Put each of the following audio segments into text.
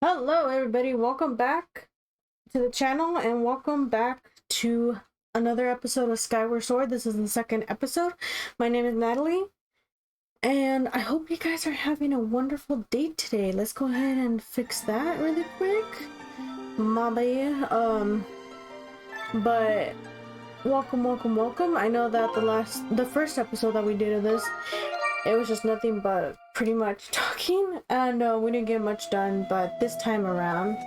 Hello everybody, welcome back to the channel and welcome back to another episode of Skyward Sword. This is the second episode. My name is Natalie and I hope you guys are having a wonderful day today. Let's go ahead and fix that really quick. My bad. But welcome. I know that the first episode that we did of this, it was just nothing but pretty much talking, and we didn't get much done, but this time around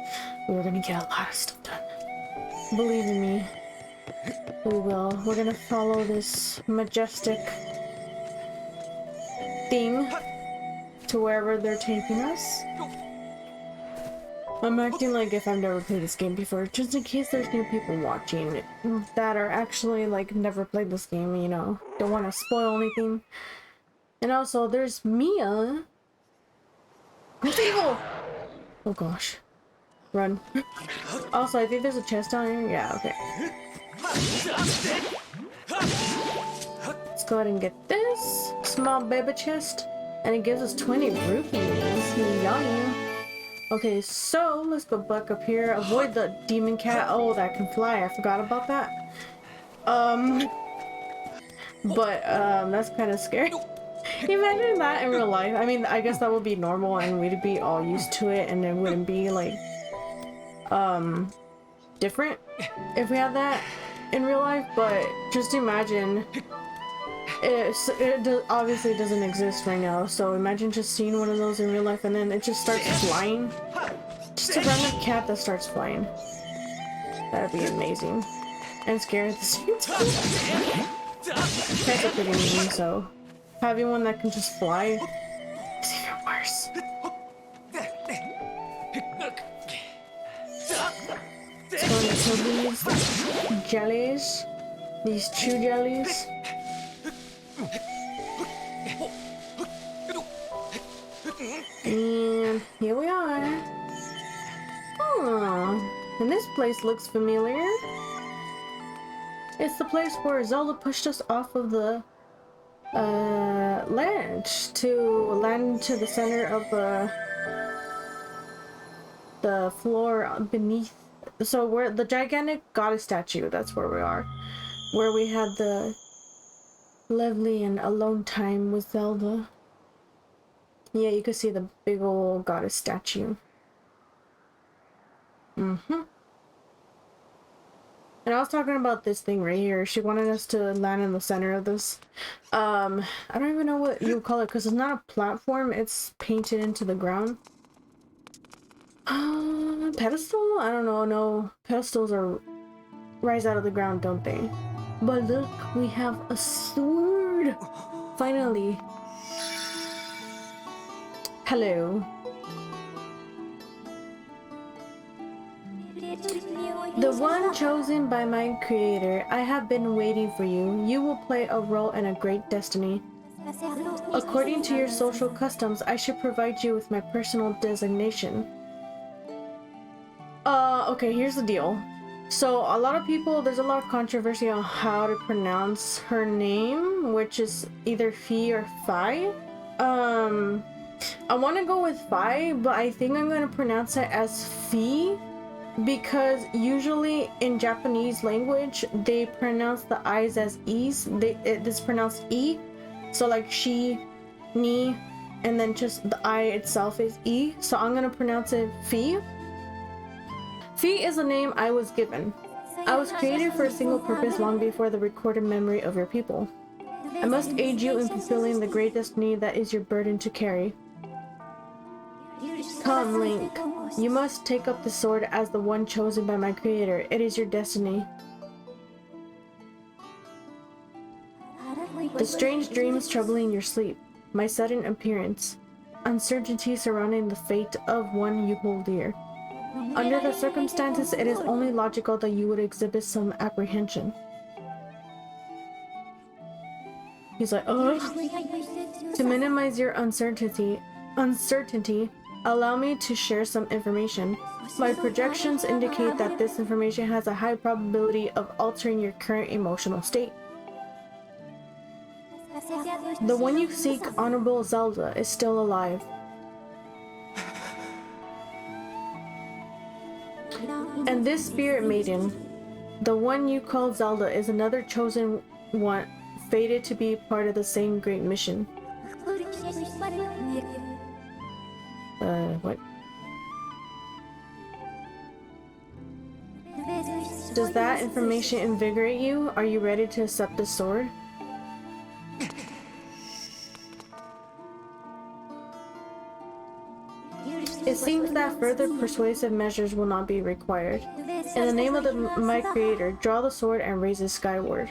we're gonna get a lot of stuff done. Believe in me, we will. We're gonna follow this majestic thing to wherever they're taking us. I'm acting like if I've never played this game before, just in case there's new people watching that are actually like never played this game, you know, don't want to spoil anything. And also, there's Mia. Oh gosh. Run. Also, I think there's a chest down here. Yeah, okay. Let's go ahead and get this small baby chest. And it gives us 20 rupees. Yummy. Okay, so let's go back up here. Avoid the demon cat. Oh, that can fly. I forgot about that. That's kind of scary. Imagine that in real life. I mean, I guess that would be normal and we'd be all used to it and it wouldn't be like different if we had that in real life, but just imagine it obviously doesn't exist right now, so imagine just seeing one of those in real life and then it just starts flying. Just a random cat that starts flying. That'd be amazing and scary at the same time. Cats are pretty mean, so having one that can just fly is even worse. Let's go into these jellies. These chew jellies. And here we are. Oh, and this place looks familiar. It's the place where Zelda pushed us off of the ledge to land to the center of the floor beneath. So we're the gigantic goddess statue. That's where we are, where we had the lovely and alone time with Zelda. Yeah, you can see the big old goddess statue. And I was talking about this thing right here. She wanted us to land in the center of this. I don't even know what you would call it because it's not a platform. It's painted into the ground. Pedestal? I don't know. No, pedestals are rise out of the ground, don't they? But look, we have a sword. Finally. Hello. The one chosen by my creator, I have been waiting for you. You will play a role in a great destiny. According to your social customs, I should provide you with my personal designation. Okay, here's the deal. So a lot of people, there's a lot of controversy on how to pronounce her name, which is either Fi or Fi. I want to go with Fi, but I think I'm going to pronounce it as Fi. Because usually in Japanese language, they pronounce the I's as E's. It's pronounced E. So like she, ni, and then just the I itself is E. So I'm gonna pronounce it Fi. Fi is a name I was given. I was created for a single purpose long before the recorded memory of your people. I must aid you in fulfilling the great destiny that is your burden to carry. Come, Link. You must take up the sword as the one chosen by my creator. It is your destiny. The strange dreams troubling your sleep, my sudden appearance, uncertainty surrounding the fate of one you hold dear. Under the circumstances, it is only logical that you would exhibit some apprehension. He's like, oh. To minimize your uncertainty, allow me to share some information. My projections indicate that this information has a high probability of altering your current emotional state. The one you seek, Honorable Zelda, is still alive. And this spirit maiden, the one you call Zelda, is another chosen one, fated to be part of the same great mission. What? Does that information invigorate you? Are you ready to accept the sword? It seems that further persuasive measures will not be required. In the name of my creator, draw the sword and raise it skyward.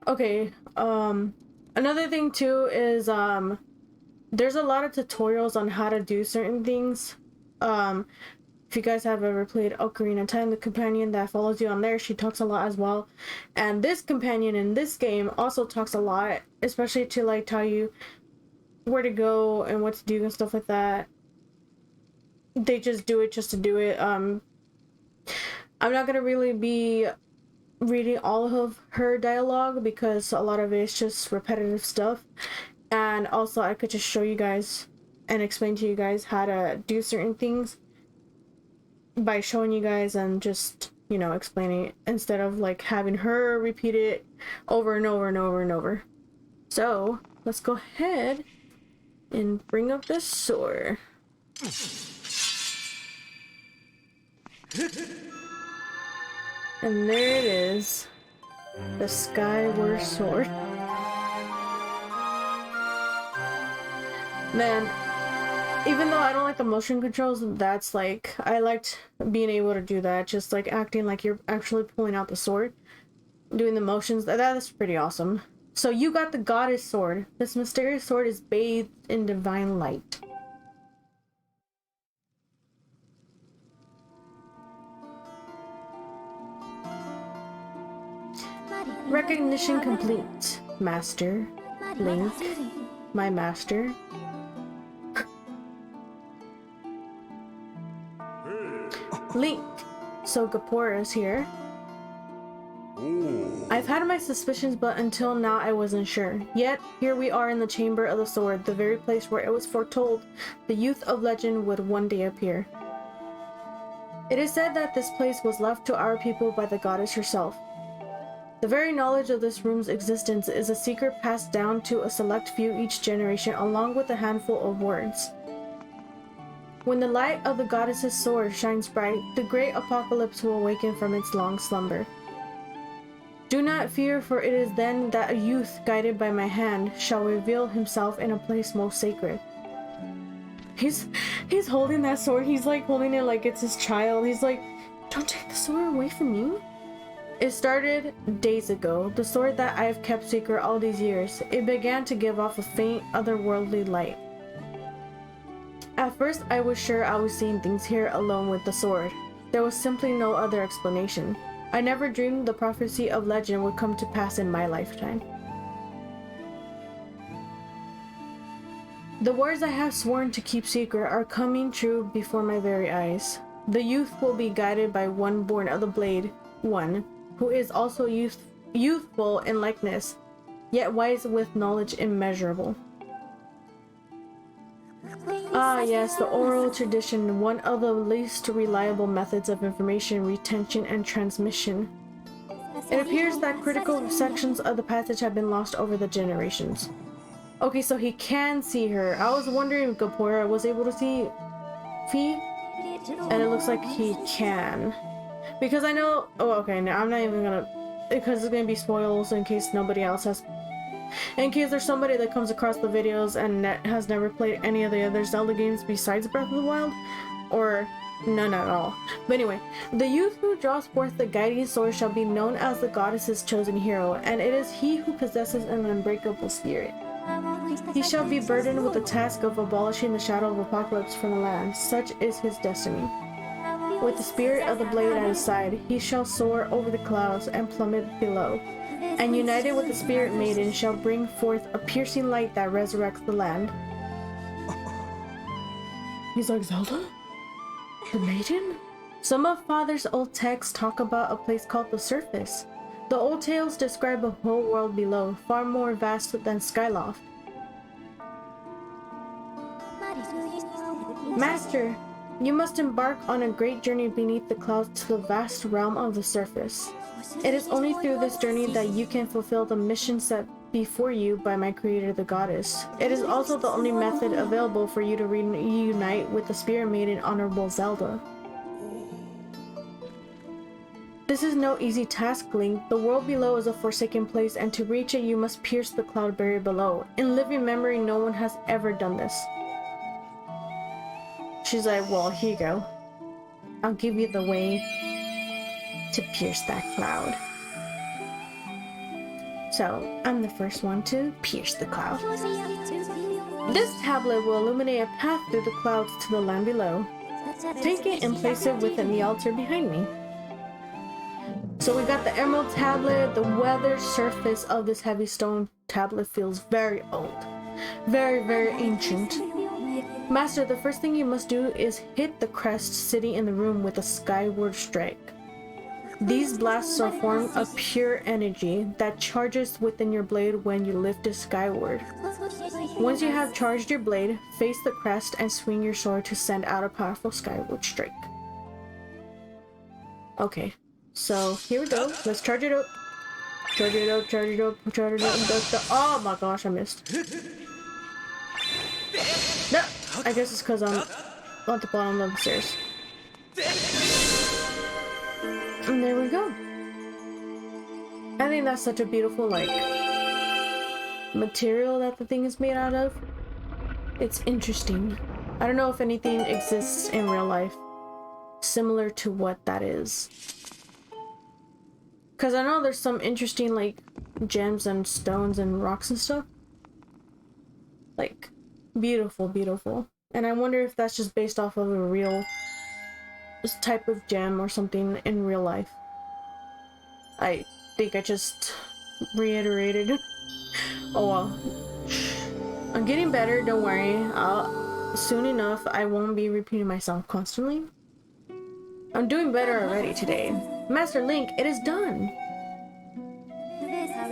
Okay, another thing too is, there's a lot of tutorials on how to do certain things. If you guys have ever played Ocarina of Time, the companion that follows you on there, she talks a lot as well. And this companion in this game also talks a lot, especially to like tell you where to go and what to do and stuff like that. They just do it just to do it. I'm not gonna really be reading all of her dialogue because a lot of it is just repetitive stuff. And also I could just show you guys and explain to you guys how to do certain things by showing you guys and just, you know, explaining it instead of like having her repeat it over and over and over and over. So let's go ahead and bring up this sword. And there it is, the Skyward Sword. Man, even though I don't like the motion controls, that's like, I liked being able to do that, just like acting like you're actually pulling out the sword, doing the motions. That's pretty awesome. So you got the goddess sword. This mysterious sword is bathed in divine light. Recognition complete, Master. Link, my master. Link, so Gapora is here. I've had my suspicions, but until now I wasn't sure. Yet, here we are in the Chamber of the Sword, the very place where it was foretold the youth of legend would one day appear. It is said that this place was left to our people by the goddess herself. The very knowledge of this room's existence is a secret passed down to a select few each generation, along with a handful of words. When the light of the goddess's sword shines bright, the great apocalypse will awaken from its long slumber. Do not fear, for it is then that a youth, guided by my hand, shall reveal himself in a place most sacred. He's holding that sword. He's like holding it like it's his child. He's like, don't take the sword away from me. It started days ago, the sword that I have kept secret all these years. It began to give off a faint, otherworldly light. At first, I was sure I was seeing things here alone with the sword. There was simply no other explanation. I never dreamed the prophecy of legend would come to pass in my lifetime. The words I have sworn to keep secret are coming true before my very eyes. The youth will be guided by one born of the blade, one who is also youthful in likeness, yet wise with knowledge immeasurable. Ah yes, the oral tradition, one of the least reliable methods of information retention and transmission. It appears that critical sections of the passage have been lost over the generations. Okay, so he can see her. I was wondering if Gapora was able to see Fi, and it looks like he can. Because I know, oh okay, now I'm not even gonna, because it's gonna be spoils in case nobody else has. In case there's somebody that comes across the videos and has never played any of the other Zelda games besides Breath of the Wild, or none at all. But anyway, the youth who draws forth the guiding sword shall be known as the goddess's chosen hero, and it is he who possesses an unbreakable spirit. He shall be burdened with the task of abolishing the shadow of apocalypse from the land. Such is his destiny. With the spirit of the blade at his side, he shall soar over the clouds and plummet below, and united with the spirit maiden shall bring forth a piercing light that resurrects the land. He's like, Zelda? The maiden? Some of Father's old texts talk about a place called the Surface. The old tales describe a whole world below, far more vast than Skyloft. Master, You must embark on a great journey beneath the clouds to the vast realm of the surface. It is only through this journey that you can fulfill the mission set before you by my creator, the goddess. It is also the only method available for you to reunite with the spirit maiden, Honorable Zelda. This is no easy task, Link. The world below is a forsaken place, and to reach it you must pierce the cloud barrier below. In living memory, no one has ever done this. She's like, well, here you go. I'll give you the way to pierce that cloud. So, I'm the first one to pierce the cloud. This tablet will illuminate a path through the clouds to the land below. Take it and place it within the altar behind me. So we got the emerald tablet. The weathered surface of this heavy stone tablet feels very old. Very, very ancient. Master, the first thing you must do is hit the crest sitting in the room with a skyward strike. These blasts are a form of pure energy that charges within your blade when you lift it skyward. Once you have charged your blade, face the crest and swing your sword to send out a powerful skyward strike. Okay, so here we go. Let's charge it up. Charge it up, charge it up, charge it up. Oh my gosh, I missed. No, I guess it's because I'm at the bottom of the stairs. And there we go. I think that's such a beautiful, like, material that the thing is made out of. It's interesting. I don't know if anything exists in real life similar to what that is. Because I know there's some interesting, like, gems and stones and rocks and stuff. Like, beautiful, beautiful. And I wonder if that's just based off of a real type of gem or something in real life. I think I just reiterated. Oh well. I'm getting better, don't worry. Soon enough I won't be repeating myself constantly. I'm doing better already today. Master Link, it is done!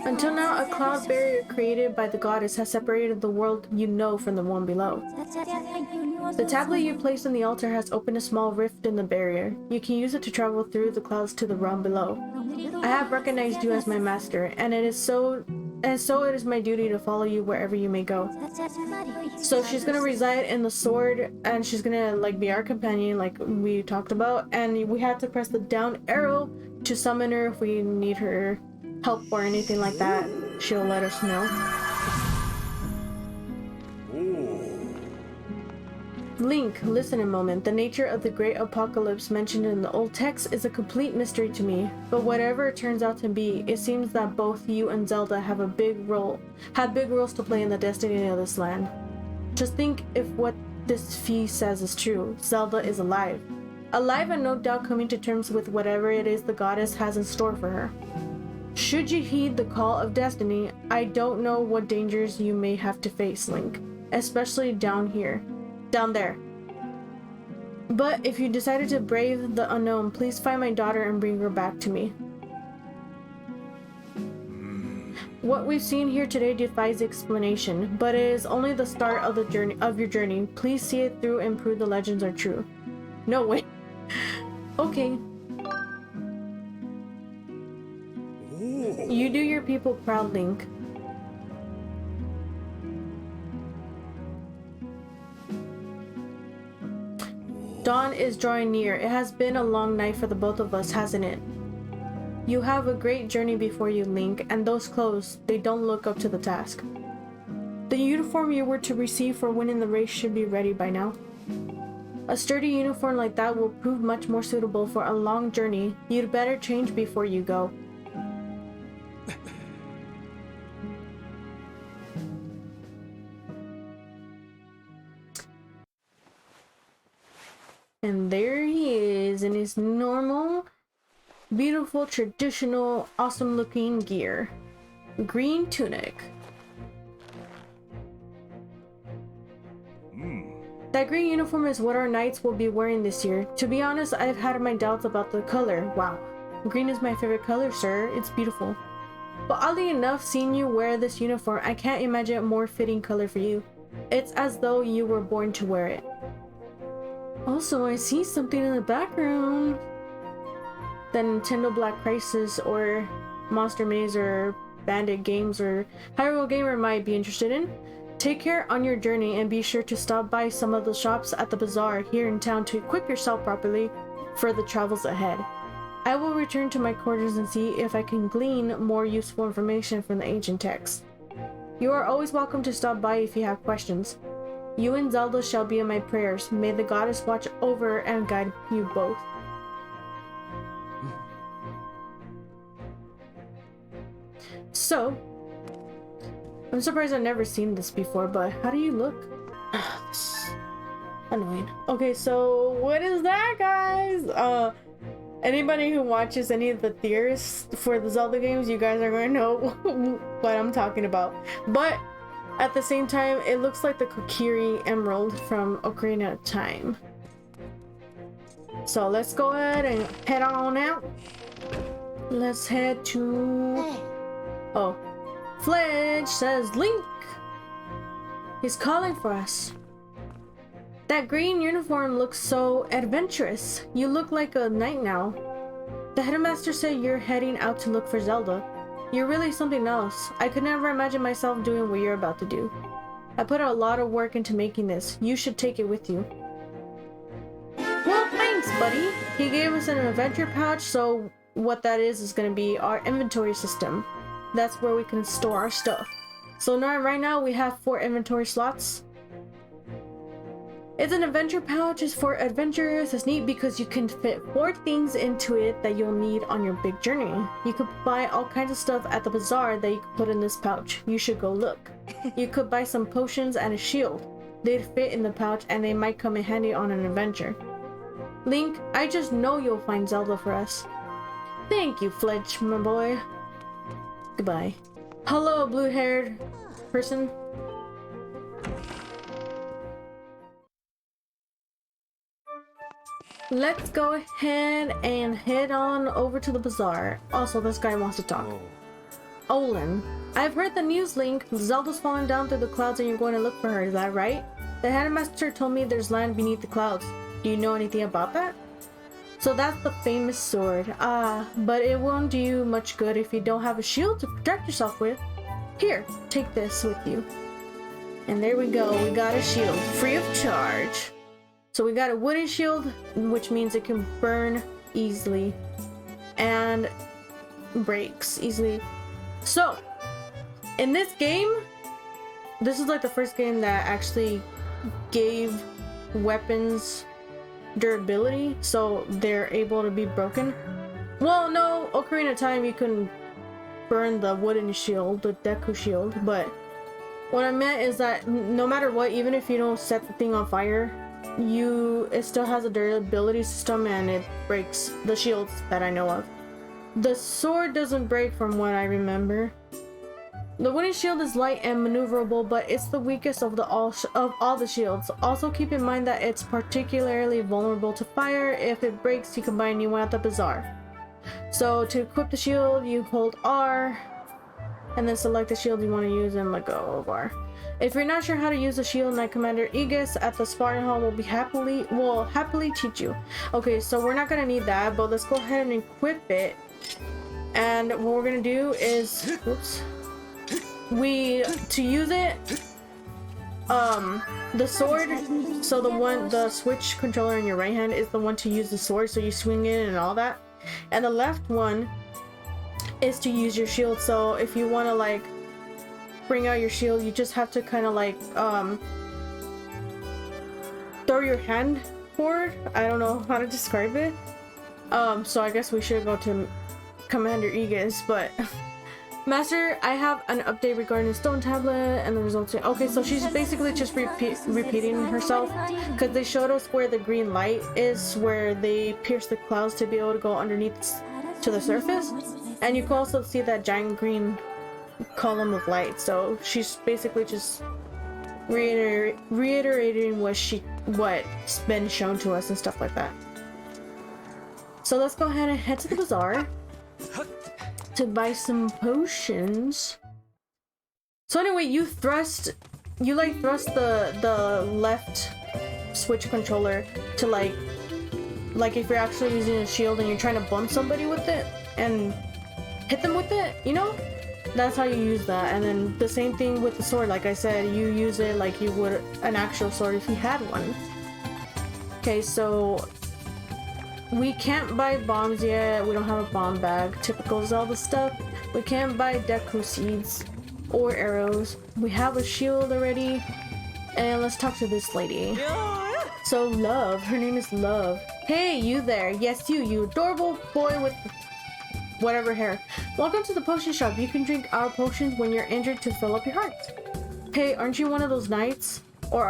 Until now, a cloud barrier created by the goddess has separated the world you know from the one below. The tablet you placed on the altar has opened a small rift in the barrier. You can use it to travel through the clouds to the realm below. I have recognized you as my master, and it is my duty to follow you wherever you may go. So she's gonna reside in the sword, and she's gonna like be our companion, like we talked about, and we have to press the down arrow to summon her if we need her help or anything like that. She'll let us know. Link, listen a moment. The nature of the great apocalypse mentioned in the old text is a complete mystery to me. But whatever it turns out to be, it seems that both you and Zelda have big roles to play in the destiny of this land. Just think if what this fee says is true. Zelda is alive. Alive and no doubt coming to terms with whatever it is the goddess has in store for her. Should you heed the call of destiny, I don't know what dangers you may have to face, Link. Especially down there. But if you decided to brave the unknown, please find my daughter and bring her back to me. What we've seen here today defies explanation, but it is only the start of your journey. Please see it through and prove the legends are true. No way. Okay. You do your people proud, Link. Dawn is drawing near. It has been a long night for the both of us, hasn't it? You have a great journey before you, Link, and those clothes, they don't look up to the task. The uniform you were to receive for winning the race should be ready by now. A sturdy uniform like that will prove much more suitable for a long journey. You'd better change before you go. And there he is in his normal, beautiful, traditional, awesome looking gear. Green tunic. That green uniform is what our knights will be wearing this year. To be honest, I've had my doubts about the color. Wow. Green is my favorite color, sir. It's beautiful. But oddly enough, seeing you wear this uniform, I can't imagine a more fitting color for you. It's as though you were born to wear it. Also, I see something in the background. The Nintendo Black Crisis or Monster Maze or Bandit Games or Hyrule Gamer might be interested in. Take care on your journey and be sure to stop by some of the shops at the bazaar here in town to equip yourself properly for the travels ahead. I will return to my quarters and see if I can glean more useful information from the ancient text. You are always welcome to stop by if you have questions. You and Zelda shall be in my prayers. May the goddess watch over and guide you both. So, I'm surprised I've never seen this before, but how do you look? This is annoying. Okay, so what is that, guys? Anybody who watches any of the theorists for the Zelda games, you guys are going to know what I'm talking about. But at the same time, it looks like the Kokiri Emerald from Ocarina of Time. So let's go ahead and head on out. Let's head to... Oh, Fledge says Link! He's calling for us. That green uniform looks so adventurous. You look like a knight now. The headmaster said you're heading out to look for Zelda. You're really something else. I could never imagine myself doing what you're about to do. I put a lot of work into making this. You should take it with you. Well, thanks, buddy. He gave us an adventure pouch, so what that is going to be our inventory system. That's where we can store our stuff. So now, right now, we have 4 inventory slots. It's an adventure pouch. It's for adventurers. It's neat because you can fit 4 things into it that you'll need on your big journey. You could buy all kinds of stuff at the bazaar that you could put in this pouch. You should go look. You could buy some potions and a shield. They'd fit in the pouch and they might come in handy on an adventure. Link, I just know you'll find Zelda for us. Thank you, Fledge, my boy. Goodbye. Hello, blue-haired person. Let's go ahead and head on over to the bazaar. Also, this guy wants to talk. Olin, I've heard the news, Link. Zelda's falling down through the clouds and you're going to look for her, is that right? The headmaster told me there's land beneath the clouds. Do you know anything about that? So that's the famous sword. But it won't do you much good if you don't have a shield to protect yourself with. Here, take this with you. And there we go, we got a shield, free of charge. So we got a wooden shield, which means it can burn easily and breaks easily. So, in this game, this is like the first game that actually gave weapons durability, so they're able to be broken. Well, no, Ocarina of Time you can burn the wooden shield, the Deku shield, but what I meant is that no matter what, even if you don't set the thing on fire, it still has a durability system and it breaks the shields that I know of. The sword doesn't break from what I remember. The wooden shield is light and maneuverable, but it's the weakest of all the shields. Also keep in mind that it's particularly vulnerable to fire. If it breaks, you can buy a new one at the bazaar. So to equip the shield, you hold R and then select the shield you want to use and let go of R. If you're not sure how to use the shield, Knight Commander Aegis at the Spartan Hall will happily teach you. Okay, so we're not gonna need that, but let's go ahead and equip it. And what we're gonna do is, whoops, to use it, the sword, so the Switch controller in your right hand is the one to use the sword, so you swing it and all that, and the left one is to use your shield. So if you want to like bring out your shield, you just have to kind of like throw your hand forward. I don't know how to describe it. So I guess we should go to Commander Aegis, but Master, I have an update regarding the stone tablet and the results. Okay, so she's basically just repeating herself, because they showed us where the green light is, where they pierce the clouds to be able to go underneath to the surface, and you can also see that giant green column of light. So she's basically just reiterating what's been shown to us and stuff like that. So let's go ahead and head to the bazaar to buy some potions. So anyway, you thrust the left Switch controller to like if you're actually using a shield and you're trying to bump somebody with it and hit them with it, you know? That's how you use that. And then the same thing with the sword. Like I said, you use it like you would an actual sword if you had one. Okay, so we can't buy bombs yet. We don't have a bomb bag. Typical Zelda stuff. We can't buy Deku seeds or arrows. We have a shield already. And let's talk to this lady. So Love, her name is Love. Hey, you there. Yes, you adorable boy with whatever hair. Welcome to the potion shop. You can drink our potions when you're injured to fill up your hearts. Hey, aren't you one of those knights? Or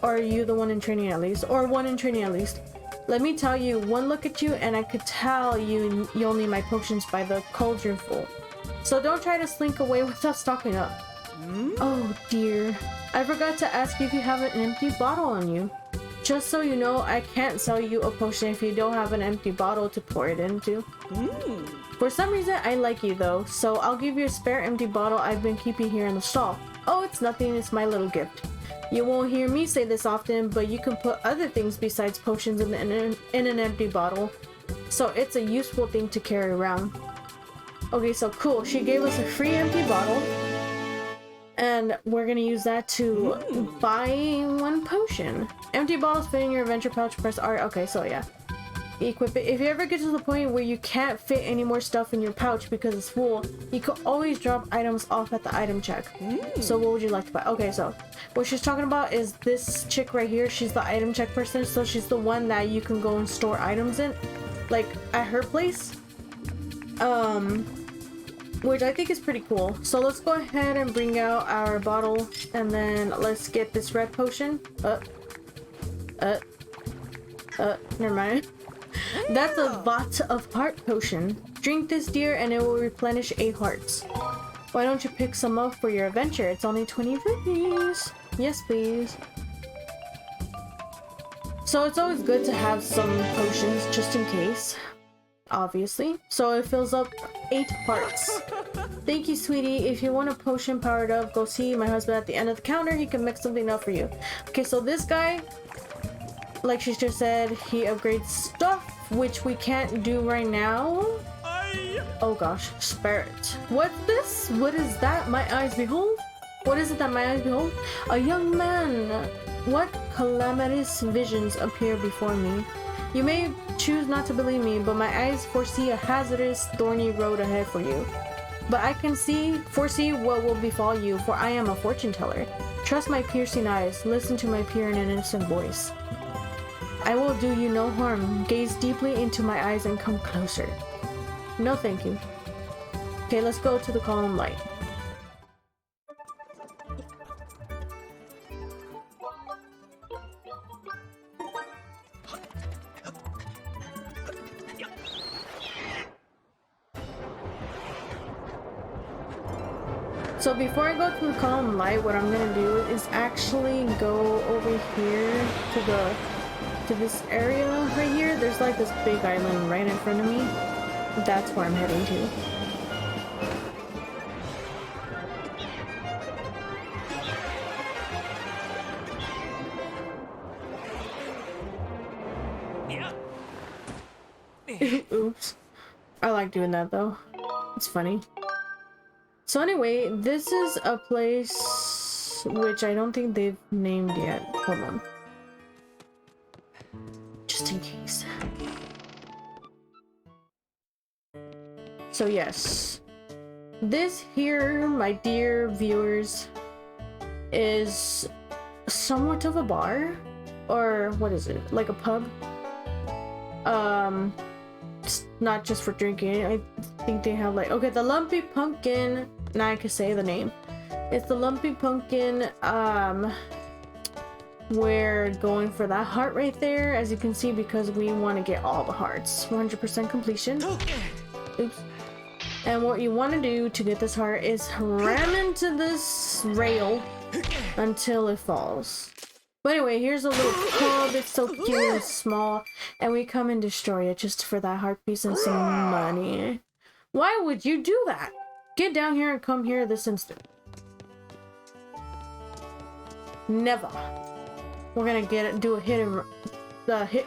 are you the one in training at least? Or one in training at least? Let me tell you, one look at you and I could tell you'll need my potions by the cauldron full. So don't try to slink away without stocking up. Oh dear. I forgot to ask you if you have an empty bottle on you. Just so you know, I can't sell you a potion if you don't have an empty bottle to pour it into. For some reason, I like you though, so I'll give you a spare empty bottle I've been keeping here in the stall. Oh, it's nothing, it's my little gift. You won't hear me say this often, but you can put other things besides potions in an empty bottle. So it's a useful thing to carry around. Okay, so cool. She gave us a free empty bottle. And we're gonna use that to buy one potion. Empty bottles fit in your adventure pouch, press R. Okay, so yeah. Equip it. If you ever get to the point where you can't fit any more stuff in your pouch because it's full, you can always drop items off at the item check. So what would you like to buy? Okay, so what she's talking about is this chick right here. She's the item check person, so she's the one that you can go and store items in, like at her place, which I think is pretty cool. So let's go ahead and bring out our bottle and then let's get this red potion. Never mind. That's a Vat of Heart potion. Drink this, dear, and it will replenish 8 hearts. Why don't you pick some up for your adventure? It's only 20 rupees. Yes, please. So it's always good to have some potions just in case, obviously. So it fills up 8 hearts. Thank you, sweetie. If you want a potion powered up, go see my husband at the end of the counter. He can mix something up for you. Okay, so this guy, like she just said, he upgrades stuff, which we can't do right now. Oh gosh, spirit. What's this? What is that? My eyes behold? What is it that my eyes behold? A young man. What calamitous visions appear before me? You may choose not to believe me, but my eyes foresee a hazardous, thorny road ahead for you. But I can foresee what will befall you, for I am a fortune teller. Trust my piercing eyes. Listen to my pure and innocent voice. I will do you no harm. Gaze deeply into my eyes and come closer. No, thank you. Okay, let's go to the column light. So before I go to the column light, what I'm gonna do is actually go over here to this area right here. There's like this big island right in front of me. That's where I'm heading to. Oops. I like doing that though. It's funny. So anyway, this is a place which I don't think they've named yet. Hold on. Just in case. So yes. This here, my dear viewers, is somewhat of a bar. Or what is it? Like a pub? Not just for drinking. I think they have like, okay, the Lumpy Pumpkin. Now I can say the name. It's the Lumpy Pumpkin. We're going for that heart right there, as you can see, because we want to get all the hearts. 100% completion. Oops. And what you want to do to get this heart is ram into this rail until it falls. But anyway, here's a little pub. It's so cute and small, and we come and destroy it just for that heart piece and some money. Why would you do that? Get down here and come here this instant. Never. we're gonna do a hit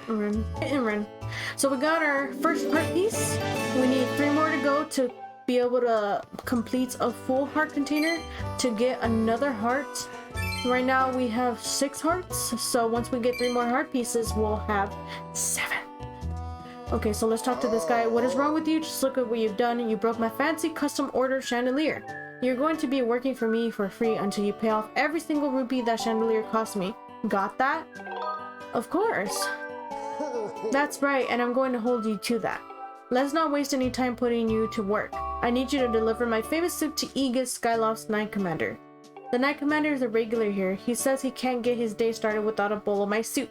and run. So we got our first heart piece. We need 3 more to go to be able to complete a full heart container to get another heart. Right now we have 6 hearts, so once we get 3 more heart pieces, we'll have 7. Okay, so let's talk to this guy. What is wrong with you? Just look at what you've done. You broke my fancy custom order chandelier. You're going to be working for me for free until you pay off every single rupee that chandelier cost me. Got that? Of course. That's right, and I'm going to hold you to that. Let's not waste any time putting you to work. I need you to deliver my famous soup to Aegis, Skyloft's Knight Commander. The Knight Commander is a regular here. He says he can't get his day started without a bowl of my soup.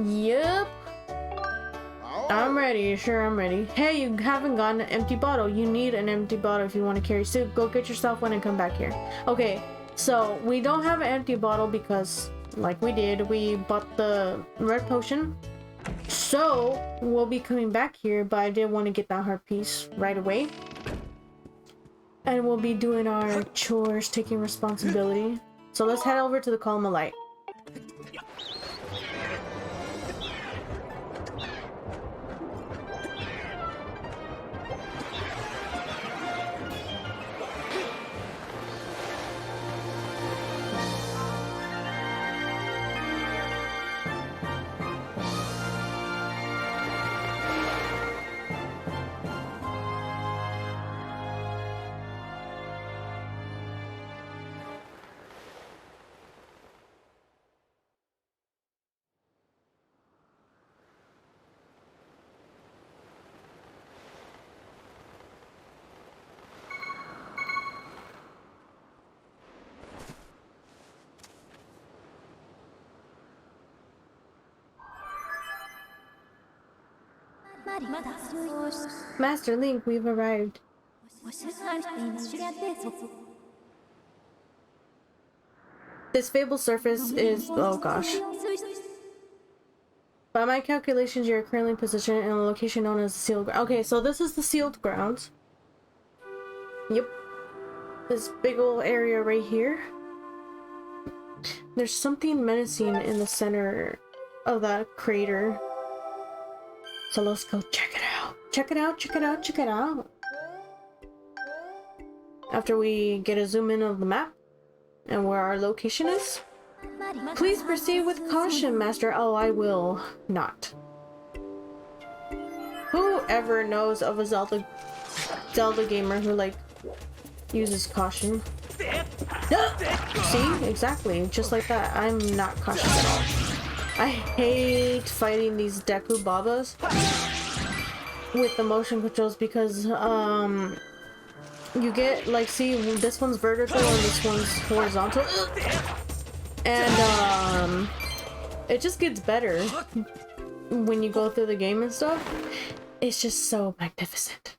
Yep. I'm ready. Sure, I'm ready. Hey, you haven't gotten an empty bottle. You need an empty bottle if you want to carry soup. Go get yourself one and come back here. Okay, so we don't have an empty bottle because, like we bought the red potion. So we'll be coming back here, but I did want to get that heart piece right away. And we'll be doing our chores, taking responsibility. So let's head over to the Column of Light. Master Link, we've arrived. This fabled surface is... oh gosh. By my calculations, you're currently positioned in a location known as the Sealed Ground. Okay, so this is the Sealed Ground. Yep. This big old area right here. There's something menacing in the center of that crater. So let's go check it out. Check it out, check it out, check it out. After we get a zoom in of the map and where our location is. Please proceed with caution, Master. Oh, I will not. Whoever knows of a Zelda gamer who like uses caution. See? Exactly. Just like that. I'm not cautious at all. I hate fighting these Deku Babas with the motion controls because you get like, see, this one's vertical and this one's horizontal, and it just gets better when you go through the game and stuff. It's just so magnificent.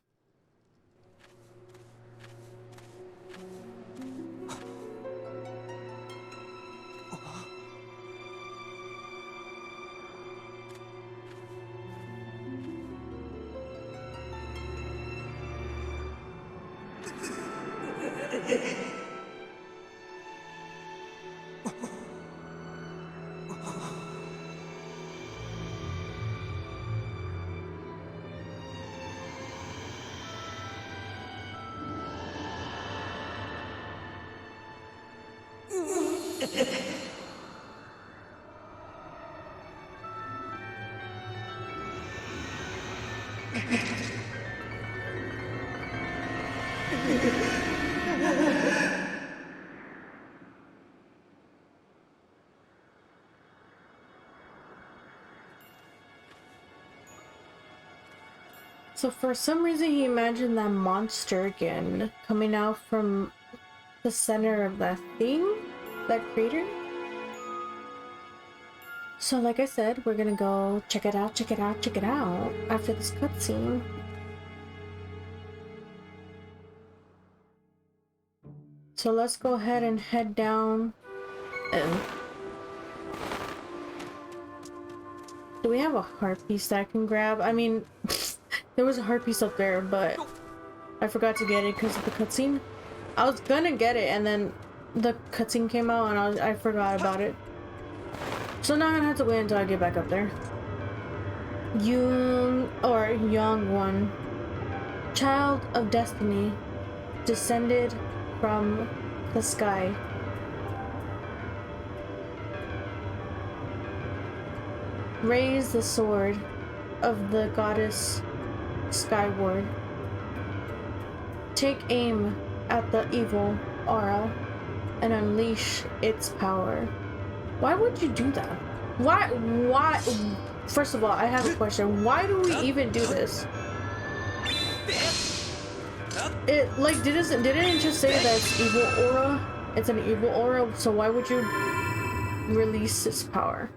So for some reason he imagined that monster again coming out from the center of that thing, that crater. So like I said, we're gonna go check it out, check it out, check it out after this cutscene. So let's go ahead and head down. Do we have a heart piece that I can grab? I mean, there was a heart piece up there, but I forgot to get it because of the cutscene. I was gonna get it and then the cutscene came out and I forgot about it. So now I'm gonna have to wait until I get back up there. Young one, child of destiny, descended from the sky. Raise the sword of the goddess Skyward. Take aim at the evil aura and unleash its power. Why would you do that? Why? First of all, I have a question. Why do we even do this? It, like, didn't it just say that it's evil aura? It's an evil aura, so why would you release its power?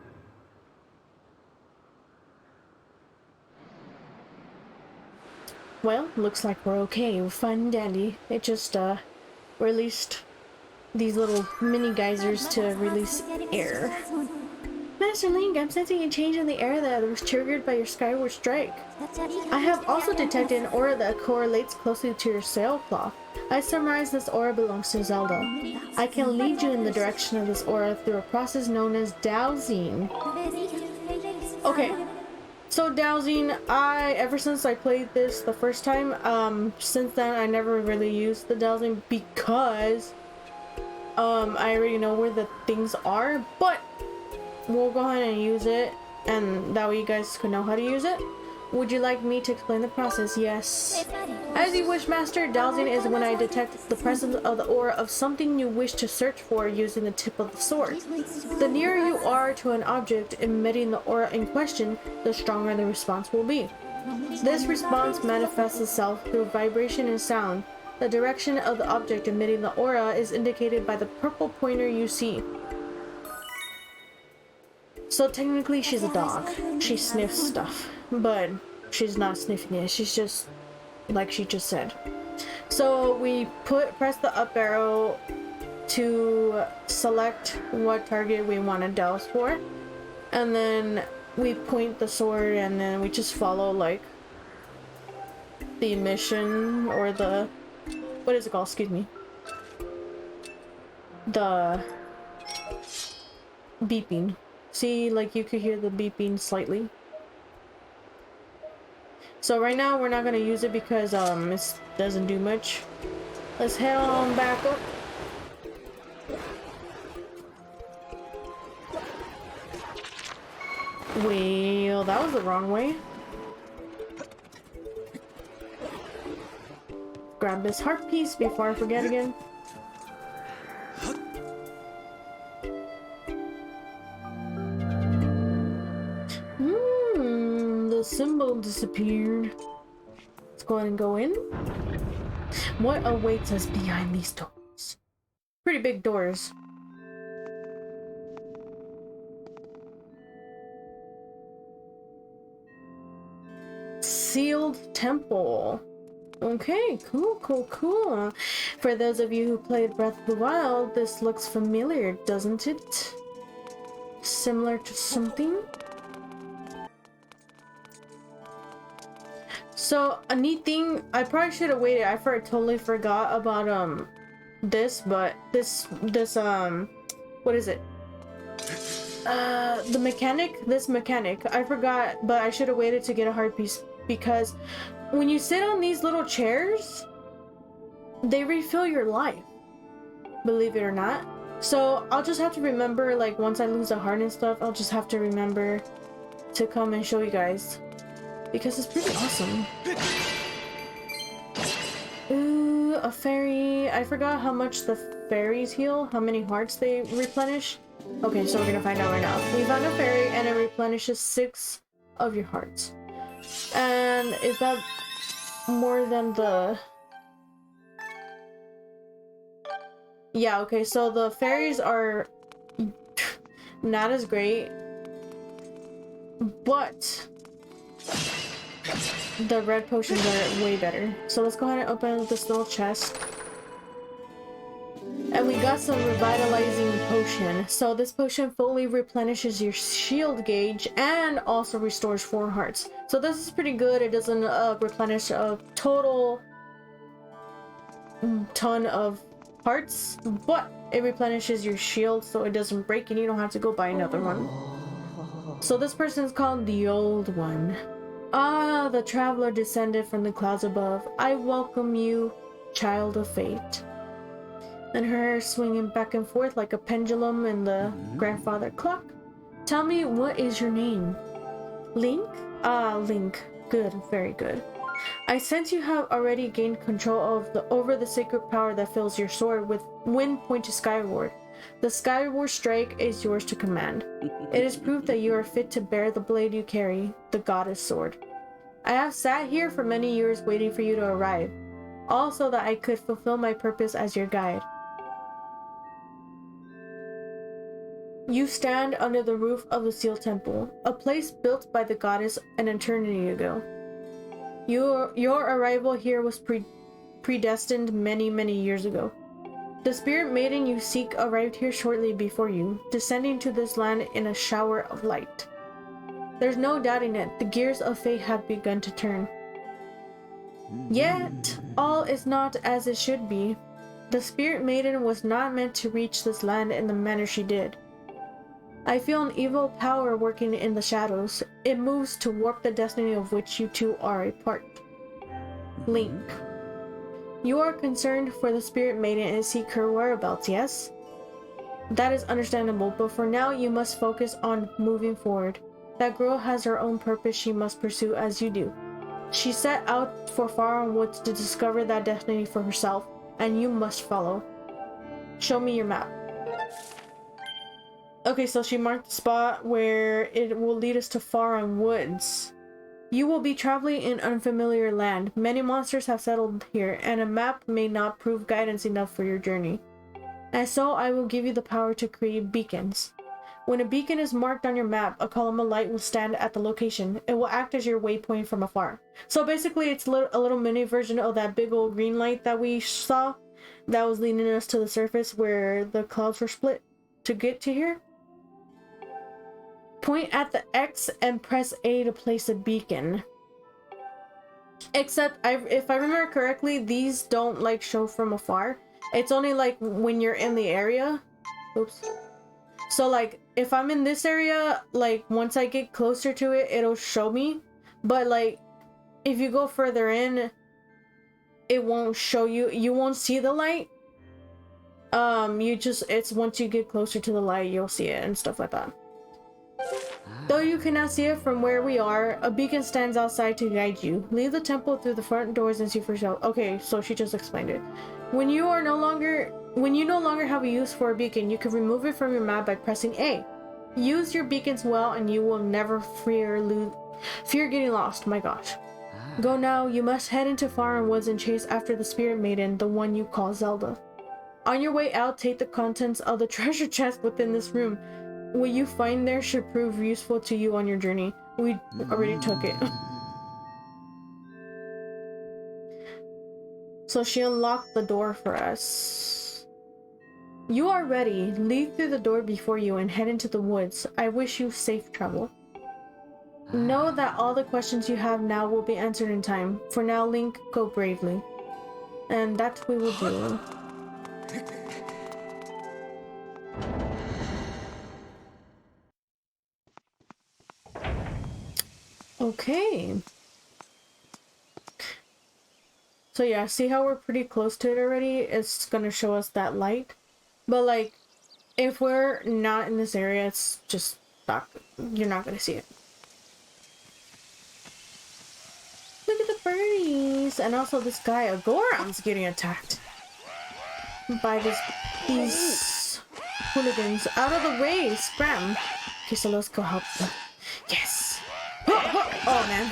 Well, looks like we're okay. We're fine and dandy. It just, released these little mini geysers to release air. Master Link, I'm sensing a change in the air that was triggered by your Skyward Strike. I have also detected an aura that correlates closely to your sailcloth. I surmise this aura belongs to Zelda. I can lead you in the direction of this aura through a process known as dowsing. Okay, so dowsing, ever since I played this the first time, since then I never really used the dowsing because I already know where the things are, but we'll go ahead and use it, and that way you guys can know how to use it. Would you like me to explain the process? Yes. As you wish, Master. Dowsing is when I detect the presence of the aura of something you wish to search for using the tip of the sword. The nearer you are to an object emitting the aura in question, the stronger the response will be. This response manifests itself through vibration and sound. The direction of the object emitting the aura is indicated by the purple pointer you see. So technically she's a dog. She sniffs stuff, but she's not sniffing it. She's just, like she just said. So we press the up arrow to select what target we want to douse for. And then we point the sword and then we just follow like the emission or the, what is it called? Excuse me. The beeping. See, like you could hear the beeping slightly. So right now we're not gonna use it because it doesn't do much. Let's head on back up. Well, that was the wrong way. Grab this heart piece before I forget again. The symbol disappeared. Let's go ahead and go in. What awaits us behind these doors? Pretty big doors. Sealed temple. Okay, cool. For those of you who played Breath of the Wild, this looks familiar, doesn't it? Similar to something? So, a neat thing, I probably should have waited. I totally forgot about, this, but this, what is it? This mechanic, I forgot, but I should have waited to get a heart piece because when you sit on these little chairs, they refill your life, believe it or not. So I'll just have to remember, like, once I lose a heart and stuff, I'll just have to remember to come and show you guys because it's pretty awesome. Ooh, a fairy. I forgot how much the fairies heal, how many hearts they replenish. Okay, so we're gonna find out right now. We found a fairy and it replenishes 6 of your hearts. And is that more than the... Yeah, okay, so the fairies are not as great, but the red potions are way better. So let's go ahead and open up this little chest. And we got some revitalizing potion. So this potion fully replenishes your shield gauge and also restores 4 hearts. So this is pretty good. It doesn't replenish a total ton of hearts, but it replenishes your shield so it doesn't break and you don't have to go buy another one. So this person is called the Old One. Ah, the traveler descended from the clouds above. I welcome you, child of fate. And her hair swinging back and forth like a pendulum in the grandfather clock. Tell me, what is your name? Link? Ah, Link. Good, very good. I sense you have already gained control over the sacred power that fills your sword with wind pointed skyward. The Skyward Strike is yours to command. It is proof that you are fit to bear the blade you carry, the goddess sword. I have sat here for many years waiting for you to arrive, all so that I could fulfill my purpose as your guide. You stand under the roof of the Seal Temple, a place built by the goddess an eternity ago. Your arrival here was predestined many, many years ago. The spirit maiden you seek arrived here shortly before you, descending to this land in a shower of light. There's no doubting it, the gears of fate have begun to turn. Yet, all is not as it should be. The spirit maiden was not meant to reach this land in the manner she did. I feel an evil power working in the shadows. It moves to warp the destiny of which you two are a part. Link. You are concerned for the spirit maiden and seek her whereabouts, yes? That is understandable, but for now you must focus on moving forward. That girl has her own purpose she must pursue as you do. She set out for Faron Woods to discover that destiny for herself, and you must follow. Show me your map. Okay, so she marked the spot where it will lead us to Faron Woods. You will be traveling in unfamiliar land. Many monsters have settled here, and a map may not prove guidance enough for your journey. And so I will give you the power to create beacons. When a beacon is marked on your map, a column of light will stand at the location. It will act as your waypoint from afar. So basically, it's a little mini version of that big old green light that we saw that was leading us to the surface where the clouds were split to get to here. Point at the X and press A to place a beacon. Except, if I remember correctly, these don't like show from afar. It's only like when you're in the area. Oops. So like, if I'm in this area, like once I get closer to it, it'll show me. But like, if you go further in, it won't show you. You won't see the light. It's once you get closer to the light, you'll see it and stuff like that. Though you cannot see it from where we are, a beacon stands outside to guide you. Leave the temple through the front doors and see for yourself. Okay, so she just explained it. When you no longer have a use for a beacon, you can remove it from your map by pressing A. Use your beacons well and you will never fear getting lost. My gosh. Go now, you must head into Faron Woods and chase after the spirit maiden, the one you call Zelda. On your way out, take the contents of the treasure chest within this room. What you find there should prove useful to you on your journey. We already took it. So she unlocked the door for us. You are ready. Leave through the door before you and head into the woods. I wish you safe travel. Know that all the questions you have now will be answered in time. For now, Link, go bravely. And that we will do. Okay. So yeah, see how we're pretty close to it already? It's gonna show us that light. But like, if we're not in this area, it's just not, you're not gonna see it. Look at the birdies! And also this guy, Agoram's getting attacked by these hooligans. Out of the way, scram! Okay, so let's go help them. Yes! Oh man.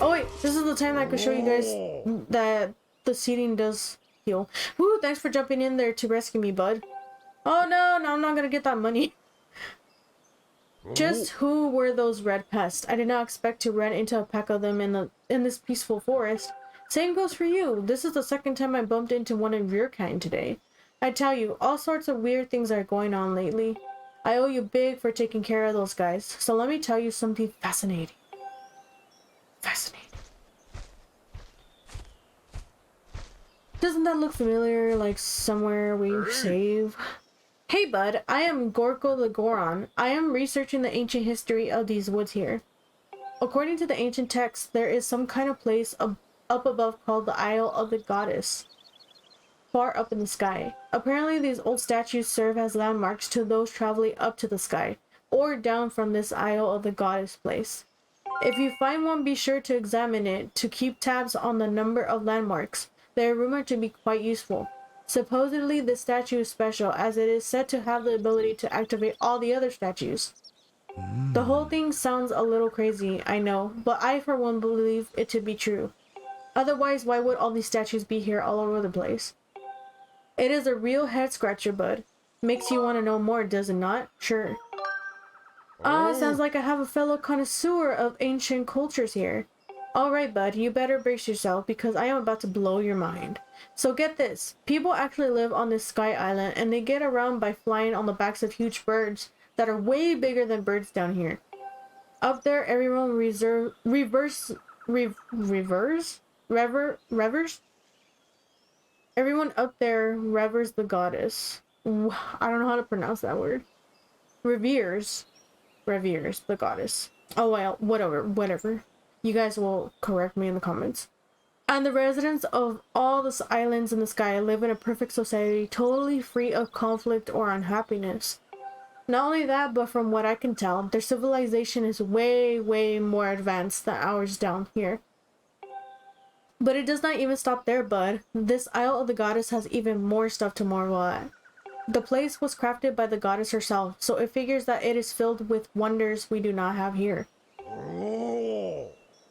Oh wait, this is the time I could show you guys that the seating does heal. Woo, thanks for jumping in there to rescue me, bud. Oh no, I'm not gonna get that money. Just who were those red pests? I did not expect to run into a pack of them in this peaceful forest. Same goes for you. This is the second time I bumped into one of your kind today. I tell you, all sorts of weird things are going on lately. I owe you big for taking care of those guys. So let me tell you something fascinating. Fascinating. Doesn't that look familiar, like somewhere we save? Hey bud, I am Gorko the Goron. I am researching the ancient history of these woods here. According to the ancient text, there is some kind of place up above called the Isle of the Goddess, far up in the sky. Apparently these old statues serve as landmarks to those traveling up to the sky, or down from this Isle of the Goddess place. If you find one, be sure to examine it to keep tabs on the number of landmarks. They are rumored to be quite useful. Supposedly this statue is special as it is said to have the ability to activate all the other statues. The whole thing sounds a little crazy, I know, but I for one believe it to be true. Otherwise, why would all these statues be here all over the place? It is a real head scratcher, bud. Makes you want to know more, does it not? Sure. Sounds like I have a fellow connoisseur of ancient cultures here. Alright, bud, you better brace yourself because I am about to blow your mind. So get this, people actually live on this sky island and they get around by flying on the backs of huge birds that are way bigger than birds down here. Up there, everyone revers? Everyone up there revers the goddess. I don't know how to pronounce that word. Reveres the goddess. Oh well, whatever. You guys will correct me in the comments. And the residents of all the islands in the sky live in a perfect society, totally free of conflict or unhappiness. Not only that, but from what I can tell, their civilization is way more advanced than ours down here. But it does not even stop there, bud. This Isle of the Goddess has even more stuff to marvel at. The place was crafted by the goddess herself, so it figures that it is filled with wonders we do not have here.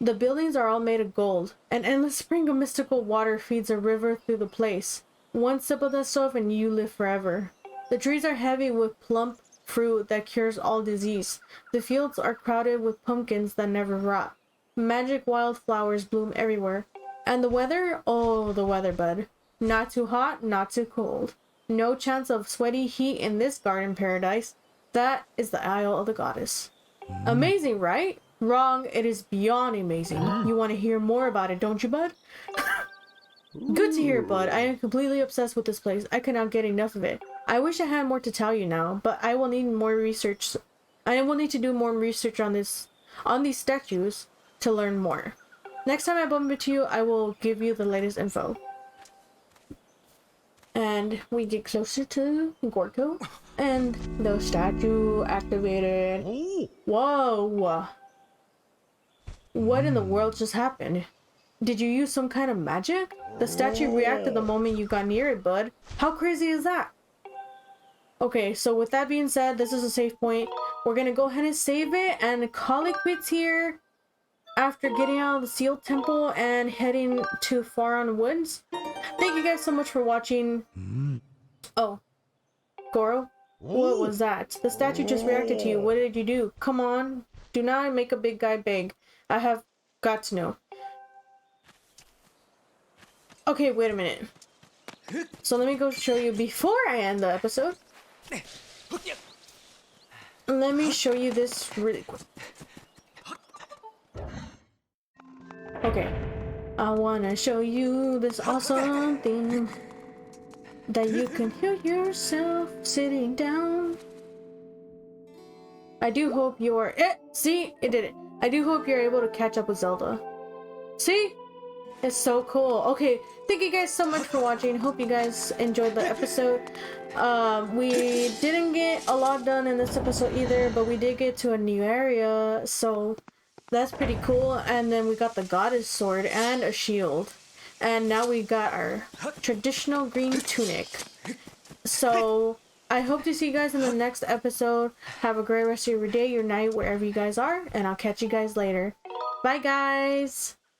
The buildings are all made of gold. An endless spring of mystical water feeds a river through the place. One sip of that stuff and you live forever. The trees are heavy with plump fruit that cures all disease. The fields are crowded with pumpkins that never rot. Magic wildflowers bloom everywhere. And the weather? Oh, the weather, bud. Not too hot, not too cold. No chance of sweaty heat in this garden paradise. That is the Isle of the Goddess. Amazing, right? Wrong, it is beyond amazing. You want to hear more about it, don't you, bud? Good to hear, bud. I am completely obsessed with this place. I cannot get enough of it. I wish I had more to tell you now, but I will need more research. I will need to do more research on these statues to learn more. Next time I bump into you, I will give you the latest info. And we get closer to Gorko, and the statue activated. Whoa! What in the world just happened? Did you use some kind of magic? The statue reacted the moment you got near it, bud. How crazy is that? Okay, so with that being said, this is a save point. We're gonna go ahead and save it and call it quits here. After getting out of the sealed temple and heading to Faron Woods. Thank you guys so much for watching. Oh, Goro, what was that? The statue just reacted to you. What did you do? Come on, do not make a big guy beg. I have got to know. Okay, wait a minute. So let me go show you before I end the episode. Let me show you this really quick. Okay, I wanna show you this awesome thing that you can hear yourself sitting down. I do hope you're see, it did it. I do hope you're able to catch up with Zelda. See? It's so cool. Okay, thank you guys so much for watching. Hope you guys enjoyed the episode. We didn't get a lot done in this episode either, but we did get to a new area, so that's pretty cool. And then we got the goddess sword and a shield. And now we got our traditional green tunic. So I hope to see you guys in the next episode. Have a great rest of your day, your night, wherever you guys are. And I'll catch you guys later. Bye, guys.